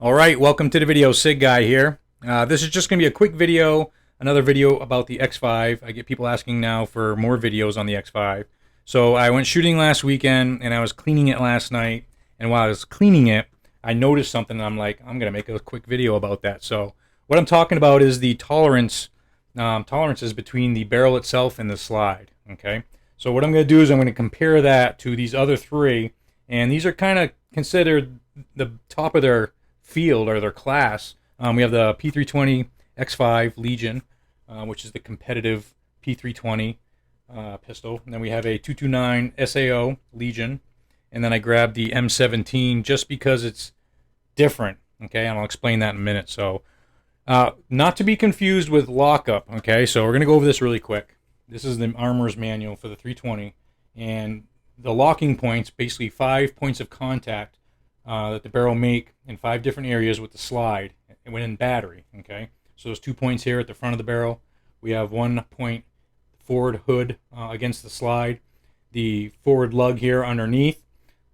Alright, welcome to the video. Sig Guy here. This is just going to be a quick video, another video about the X5. I get people asking now for more videos on the X5. So I went shooting last weekend and I was cleaning it last night. And while I was cleaning it, I noticed something and I'm like, I'm going to make a quick video about that. So what I'm talking about is the tolerances between the barrel itself and the slide. Okay. So what I'm going to do is I'm going to compare that to these other three. And these are kind of considered the top of their field or their class. We have the P320 X5 Legion, which is the competitive P320 pistol. And then we have a 229 SAO Legion. And then I grabbed the M17 just because it's different. Okay, and I'll explain that in a minute. So, not to be confused with lockup. Okay, so we're going to go over this really quick. This is the Armorer's Manual for the 320. And the locking points, basically 5 points of contact that the barrel make in 5 different areas with the slide when in battery. Okay, so there's 2 points here at the front of the barrel. We have 1 point forward hood against the slide. The forward lug here underneath,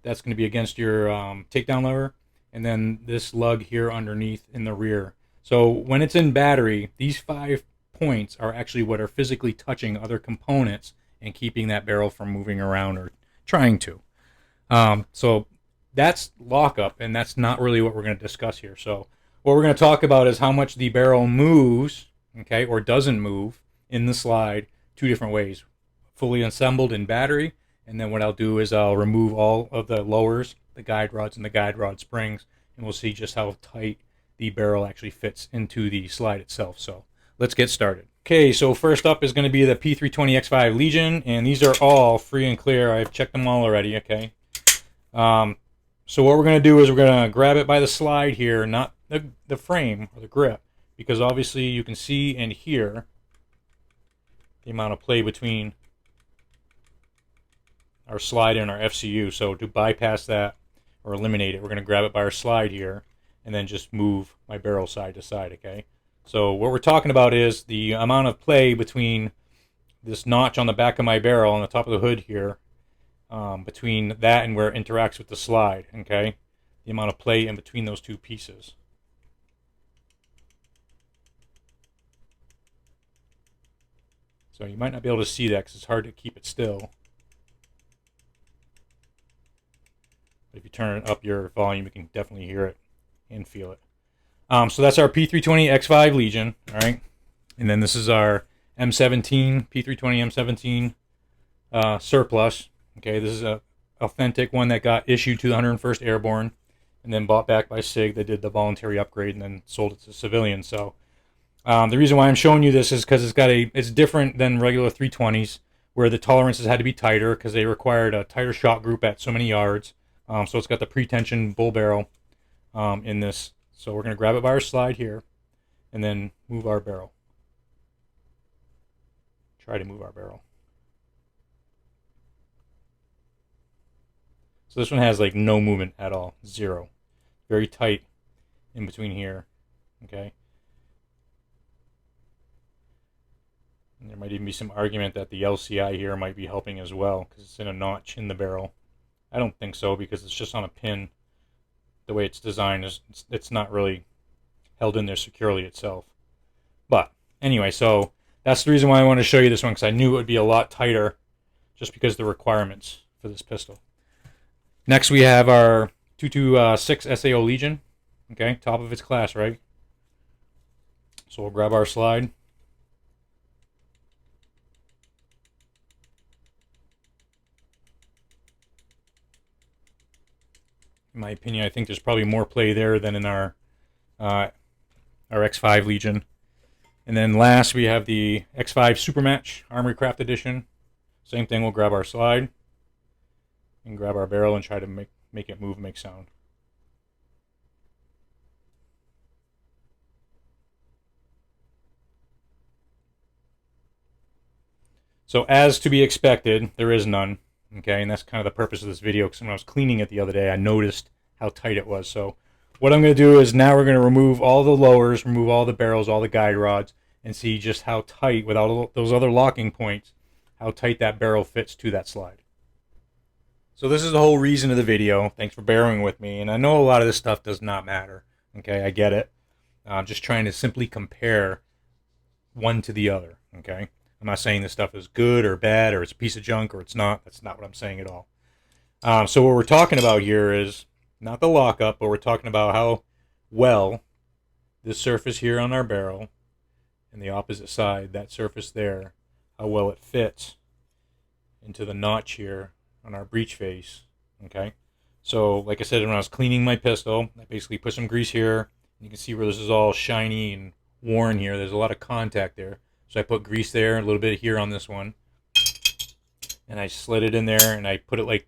that's going to be against your takedown lever, and then this lug here underneath in the rear. So when it's in battery, these 5 points are actually what are physically touching other components and keeping that barrel from moving around or trying to. So that's lockup, and that's not really what we're going to discuss here. So what we're going to talk about is how much the barrel moves, okay, or doesn't move in the slide 2 different ways. Fully assembled in battery, and then what I'll do is I'll remove all of the lowers, the guide rods and the guide rod springs, and we'll see just how tight the barrel actually fits into the slide itself. So let's get started. Okay, so first up is going to be the P320 X5 Legion, and these are all free and clear. I've checked them all already, okay. So what we're going to do is we're going to grab it by the slide here, not the frame or the grip, because obviously you can see and hear the amount of play between our slide and our FCU. So to bypass that or eliminate it, we're going to grab it by our slide here and then just move my barrel side to side, okay? So what we're talking about is the amount of play between this notch on the back of my barrel on the top of the hood here, between that and where it interacts with the slide, okay? The amount of play in between those 2 pieces. So you might not be able to see that because it's hard to keep it still. But if you turn up your volume, you can definitely hear it and feel it. So that's our P320 X5 Legion, all right? And then this is our M17, P320 M17 Surplus. Okay, this is a authentic one that got issued to the 101st Airborne and then bought back by Sig. They did the voluntary upgrade and then sold it to civilians. So the reason why I'm showing you this is because it's different than regular 320s where the tolerances had to be tighter because they required a tighter shot group at so many yards. So it's got the pre-tension bull barrel in this. So we're going to grab it by our slide here and then move our barrel. Try to move our barrel. So this one has like no movement at all, 0. Very tight in between here, okay? And there might even be some argument that the LCI here might be helping as well because it's in a notch in the barrel. I don't think so because it's just on a pin. The way it's designed is it's not really held in there securely itself. But anyway, so that's the reason why I wanted to show you this one because I knew it would be a lot tighter just because of the requirements for this pistol. Next, we have our 226 SAO Legion, okay, top of its class, right? So we'll grab our slide. In my opinion, I think there's probably more play there than in our X5 Legion. And then last, we have the X5 SuperMatch Armory Craft Edition. Same thing, we'll grab our slide and grab our barrel and try to make it move and make sound. So as to be expected, there is none, okay, and that's kind of the purpose of this video because when I was cleaning it the other day, I noticed how tight it was. So what I'm going to do is now we're going to remove all the lowers, remove all the barrels, all the guide rods, and see just how tight, without those other locking points, how tight that barrel fits to that slide. So this is the whole reason of the video. Thanks for bearing with me. And I know a lot of this stuff does not matter. Okay, I get it. I'm just trying to simply compare one to the other. Okay, I'm not saying this stuff is good or bad or it's a piece of junk or it's not. That's not what I'm saying at all. So what we're talking about here is not the lockup, but we're talking about how well this surface here on our barrel and the opposite side, that surface there, how well it fits into the notch here on our breech face. Okay, so like I said, when I was cleaning my pistol, I basically put some grease here. You can see where this is all shiny and worn here. There's a lot of contact there. So I put grease there, a little bit here on this one, and I slid it in there, and I put it like,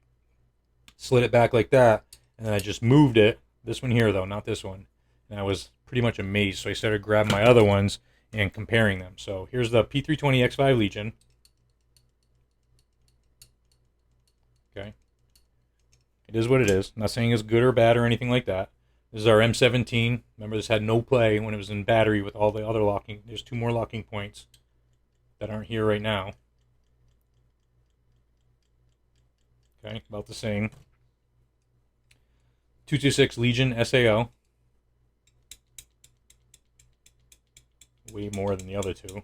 slid it back like that, and then I just moved it. This one here though, not this one. And I was pretty much amazed. So I started grabbing my other ones and comparing them. So here's the P320 X5 Legion. Okay. It is what it is. I'm not saying it's good or bad or anything like that. This is our M17. Remember, this had no play when it was in battery with all the other locking. There's 2 more locking points that aren't here right now. Okay, about the same. 226 Legion SAO. Way more than the other two.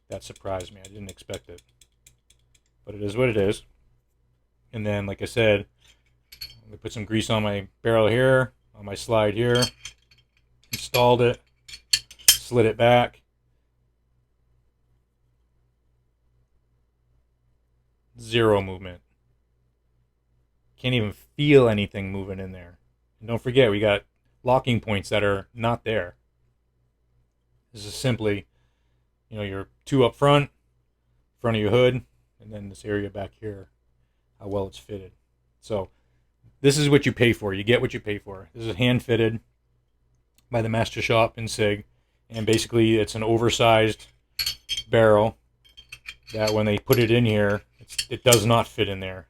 That surprised me. I didn't expect it. But it is what it is. And then, like I said, I put some grease on my barrel here, on my slide here, installed it, slid it back. Zero movement. Can't even feel anything moving in there. And don't forget, we got locking points that are not there. This is simply, your 2 up front of your hood, and then this area back here, how well it's fitted. So this is what you pay for. You get what you pay for. This is hand fitted by the Master Shop in Sig, and basically it's an oversized barrel that when they put it in here, it does not fit in there.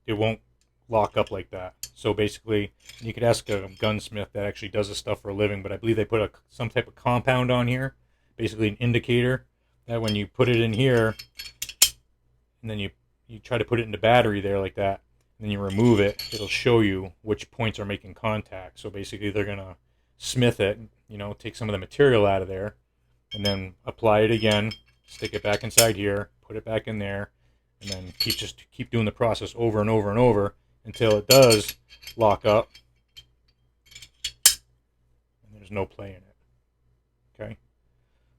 It won't lock up like that. So basically, you could ask a gunsmith that actually does this stuff for a living, but I believe they put some type of compound on here, basically an indicator that when you put it in here, and then you try to put it into battery there like that, and then you remove it, it'll show you which points are making contact. So basically, they're gonna smith it, take some of the material out of there, and then apply it again, stick it back inside here, put it back in there, and then keep doing the process over and over and over until it does lock up and there's no play in it. Okay,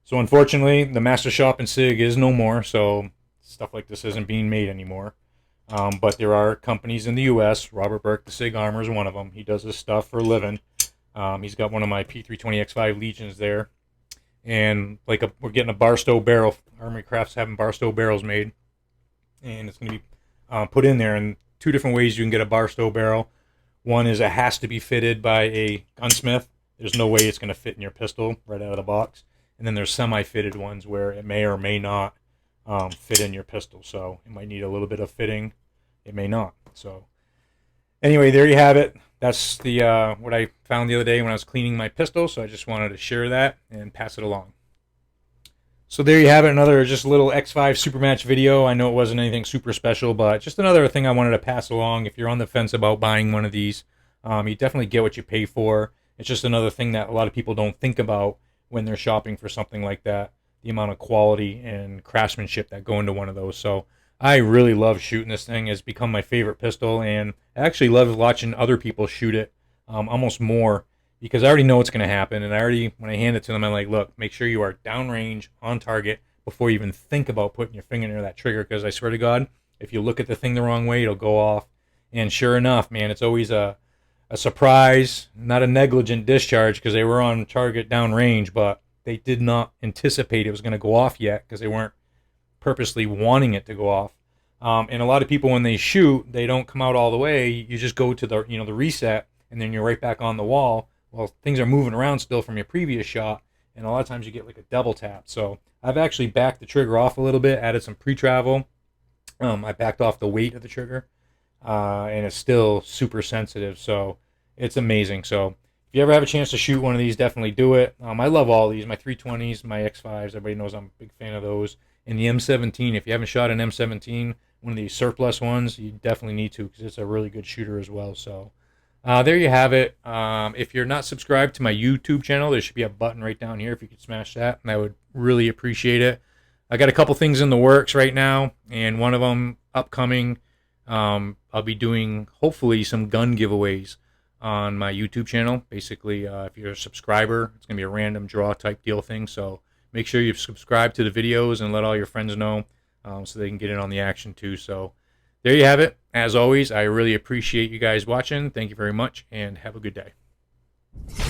so unfortunately the Master Shop in Sig is no more, so stuff like this isn't being made anymore. But there are companies in the US. Robert Burke, the Sig Armor, is one of them. He does this stuff for a living. He's got one of my P320 X5 Legions there, and we're getting a Barstow barrel. Armory Crafts having Barstow barrels made, and it's going to be put in there. And 2 different ways you can get a Barstow barrel. One is it has to be fitted by a gunsmith. There's no way it's going to fit in your pistol right out of the box. And then there's semi-fitted ones where it may or may not fit in your pistol. So it might need a little bit of fitting. It may not. So anyway, there you have it. That's the what I found the other day when I was cleaning my pistol. So I just wanted to share that and pass it along. So there you have it, another just little X5 SuperMatch video. I know it wasn't anything super special, but just another thing I wanted to pass along. If you're on the fence about buying one of these, you definitely get what you pay for. It's just another thing that a lot of people don't think about when they're shopping for something like that, the amount of quality and craftsmanship that go into one of those. So I really love shooting this thing. It's become my favorite pistol, and I actually love watching other people shoot it almost more, because I already know what's going to happen, and when I hand it to them, I'm like, look, make sure you are downrange, on target, before you even think about putting your finger near that trigger, because I swear to God, if you look at the thing the wrong way, it'll go off. And sure enough, man, it's always a surprise, not a negligent discharge, because they were on target downrange, but they did not anticipate it was going to go off yet, because they weren't purposely wanting it to go off. And a lot of people, when they shoot, they don't come out all the way. You just go to the the reset, and then you're right back on the wall. Well, things are moving around still from your previous shot, and a lot of times you get like a double tap. So I've actually backed the trigger off a little bit, added some pre-travel. I backed off the weight of the trigger, and it's still super sensitive, so it's amazing. So if you ever have a chance to shoot one of these, definitely do it. I love all these, my 320s, my X5s, everybody knows I'm a big fan of those. And the M17, if you haven't shot an M17, one of these surplus ones, you definitely need to, because it's a really good shooter as well. So There you have it. If you're not subscribed to my YouTube channel, there should be a button right down here if you could smash that, and I would really appreciate it. I got a couple things in the works right now, and one of them upcoming. I'll be doing hopefully some gun giveaways on my YouTube channel. Basically, if you're a subscriber, it's gonna be a random draw type deal thing. So make sure you subscribe to the videos and let all your friends know, so they can get in on the action too. So there you have it. As always, I really appreciate you guys watching. Thank you very much, and have a good day.